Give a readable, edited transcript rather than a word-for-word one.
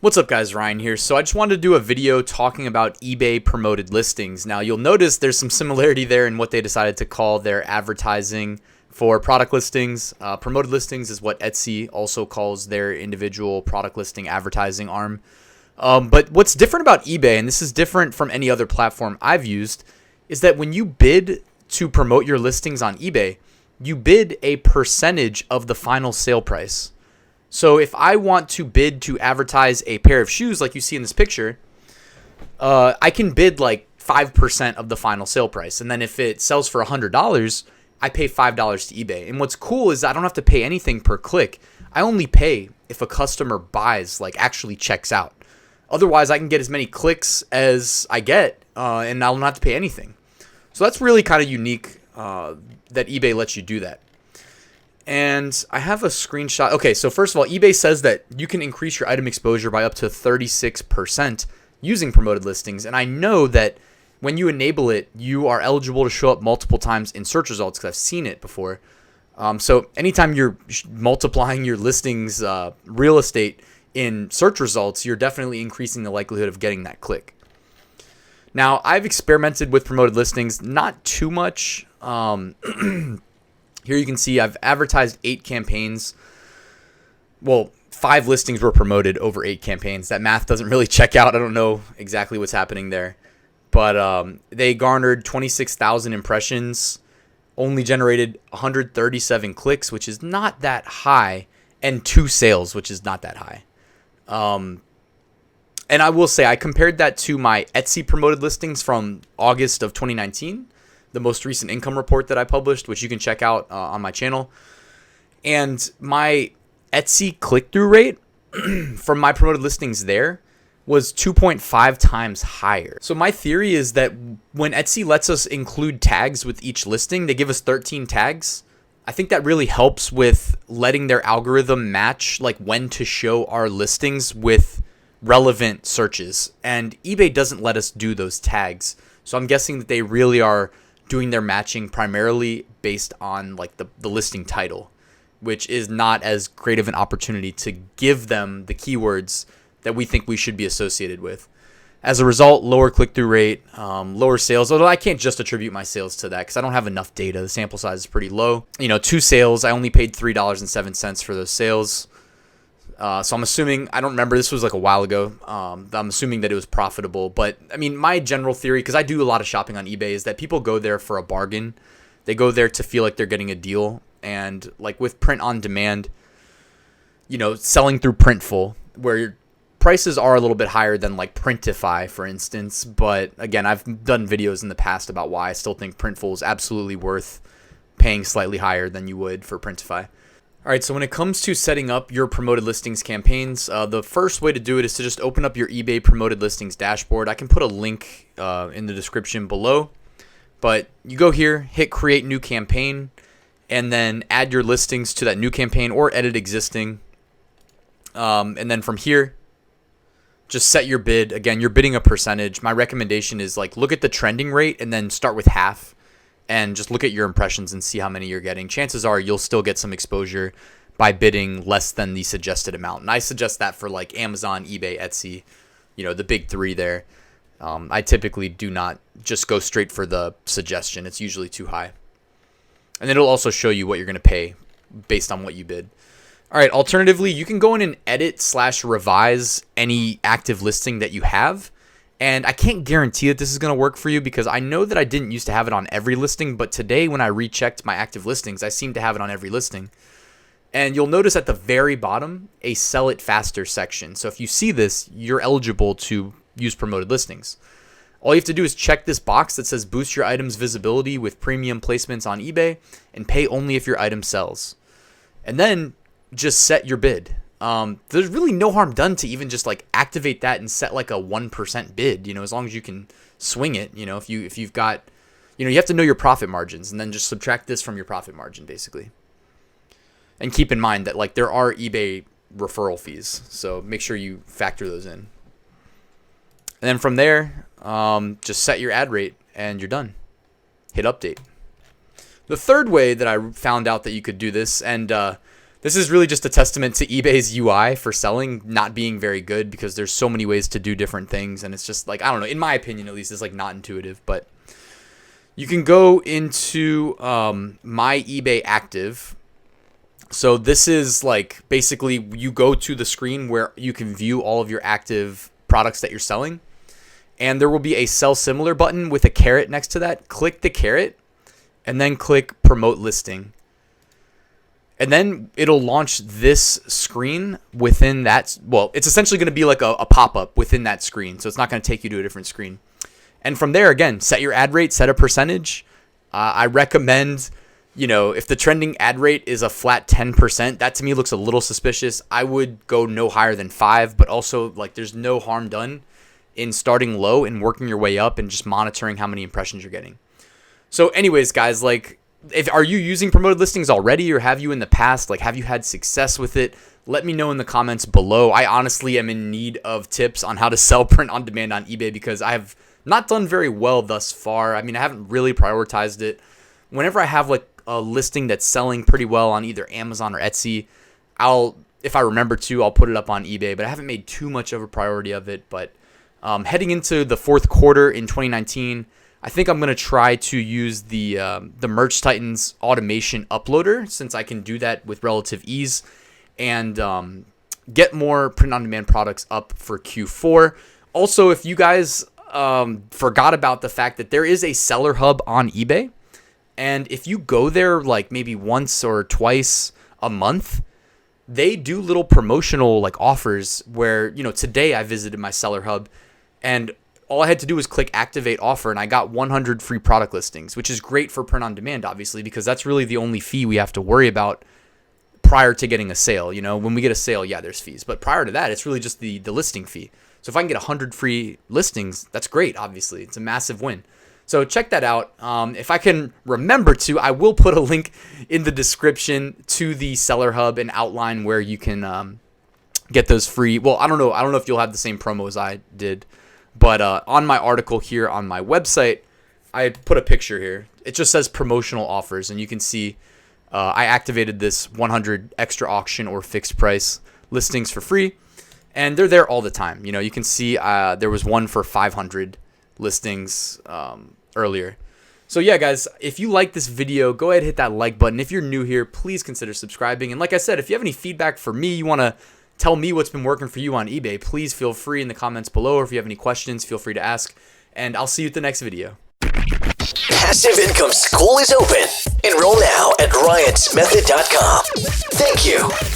What's up guys, Ryan here. So I just wanted to do a video talking about eBay promoted listings. Now you'll notice there's some similarity there in what they decided to call their advertising for product listings. Promoted listings is what Etsy also calls their individual product listing advertising arm. But what's different about eBay, and this is different from any other platform I've used, is that when you bid to promote your listings on eBay, you bid a percentage of the final sale price. So if I want to bid to advertise a pair of shoes like you see in this picture, I can bid like 5% of the final sale price. And then if it sells for $100, I pay $5 to eBay. And what's cool is I don't have to pay anything per click. I only pay if a customer buys, like actually checks out. Otherwise, I can get as many clicks as I get, and I'll not have to pay anything. So that's really kind of unique that eBay lets you do that. And I have a screenshot. Okay, so first of all, eBay says that you can increase your item exposure by up to 36% using promoted listings. And I know that when you enable it, you are eligible to show up multiple times in search results because I've seen it before. So anytime you're multiplying your listings real estate in search results, you're definitely increasing the likelihood of getting that click. Now, I've experimented with promoted listings, not too much. Here you can see I've advertised 8 campaigns. Well, 5 listings were promoted over 8 campaigns. That math doesn't really check out. I don't know exactly what's happening there. But they garnered 26,000 impressions, only generated 137 clicks, which is not that high, and 2 sales, which is not that high. And I will say I compared that to my Etsy promoted listings from August of 2019. The most recent income report that I published, which you can check out on my channel. And my Etsy click-through rate from my promoted listings there was 2.5 times higher. So my theory is that when Etsy lets us include tags with each listing, they give us 13 tags. I think that really helps with letting their algorithm match like when to show our listings with relevant searches. And eBay doesn't let us do those tags. So I'm guessing that they really are doing their matching primarily based on like the listing title, which is not as great of an opportunity to give them the keywords that we think we should be associated with. As a result, lower click-through rate, lower sales, although I can't just attribute my sales to that because I don't have enough data. The sample size is pretty low. 2 sales, I only paid $3.07 for those sales. So I'm assuming, I don't remember, this was like a while ago. I'm assuming that it was profitable. But I mean, my general theory, because I do a lot of shopping on eBay, is that people go there for a bargain. They go there to feel like they're getting a deal. And like with print on demand, selling through Printful, where your prices are a little bit higher than like Printify, for instance. But again, I've done videos in the past about why I still think Printful is absolutely worth paying slightly higher than you would for Printify. All right, so when it comes to setting up your promoted listings campaigns, the first way to do it is to just open up your eBay promoted listings dashboard. I can put a link in the description below, but you go here, hit create new campaign, and then add your listings to that new campaign or edit existing. And then from here, just set your bid. Again, you're bidding a percentage. My recommendation is like look at the trending rate and then start with half. And just look at your impressions and see how many you're getting. Chances are you'll still get some exposure by bidding less than the suggested amount. And I suggest that for like Amazon, eBay, Etsy, the big 3 there. I typically do not just go straight for the suggestion. It's usually too high. And it'll also show you what you're going to pay based on what you bid. All right, alternatively, you can go in and edit/revise any active listing that you have. And I can't guarantee that this is going to work for you because I know that I didn't used to have it on every listing, but today when I rechecked my active listings, I seem to have it on every listing. And you'll notice at the very bottom, a sell it faster section. So if you see this, you're eligible to use promoted listings. All you have to do is check this box that says boost your item's visibility with premium placements on eBay and pay only if your item sells. And then just set your bid. There's really no harm done to even just like activate that and set like a 1% bid, as long as you can swing it, if you've got, you have to know your profit margins and then just subtract this from your profit margin basically. And keep in mind that like there are eBay referral fees. So make sure you factor those in. And then from there, just set your ad rate and you're done. Hit update. The third way that I found out that you could do this, and This is really just a testament to eBay's UI for selling not being very good, because there's so many ways to do different things, and it's just like, I don't know, in my opinion at least, it's like not intuitive. But you can go into my eBay active. So this is like basically you go to the screen where you can view all of your active products that you're selling, and there will be a sell similar button with a caret next to that. Click the caret and then click promote listing. And then it'll launch this screen within that. Well, it's essentially going to be like a pop-up within that screen. So it's not going to take you to a different screen. And from there, again, set your ad rate, set a percentage. I recommend, if the trending ad rate is a flat 10%, that to me looks a little suspicious. I would go no higher than 5, but also like there's no harm done in starting low and working your way up and just monitoring how many impressions you're getting. So anyways, guys, like, are you using promoted listings already, or have you in the past? Like, have you had success with it? Let me know in the comments below. I honestly am in need of tips on how to sell print on demand on eBay, because I have not done very well thus far. I mean, I haven't really prioritized it. Whenever I have like a listing that's selling pretty well on either Amazon or Etsy, if I remember to, I'll put it up on eBay, but I haven't made too much of a priority of it. But heading into the fourth quarter in 2019, I think I'm going to try to use the Merch Titans automation uploader, since I can do that with relative ease, and get more print-on-demand products up for Q4. Also, if you guys forgot about the fact that there is a seller hub on eBay, and if you go there like maybe once or twice a month, they do little promotional like offers where, today I visited my seller hub, and all I had to do was click activate offer, and I got 100 free product listings, which is great for print on demand, obviously, because that's really the only fee we have to worry about prior to getting a sale. When we get a sale, yeah, there's fees, but prior to that, it's really just the listing fee. So if I can get 100 free listings, that's great. Obviously, it's a massive win. So check that out. If I can remember to, I will put a link in the description to the seller hub and outline where you can get those free. Well, I don't know if you'll have the same promo as I did. But on my article here on my website, I put a picture here. It just says promotional offers, and you can see I activated this 100 extra auction or fixed price listings for free, and they're there all the time. You can see there was one for 500 listings earlier. So yeah, guys, if you like this video, go ahead and hit that like button. If you're new here, please consider subscribing. And like I said, if you have any feedback for me, you want to tell me what's been working for you on eBay, please feel free in the comments below, or if you have any questions, feel free to ask, and I'll see you at the next video. Passive Income School is open. Enroll now at ryansmethod.com. Thank you.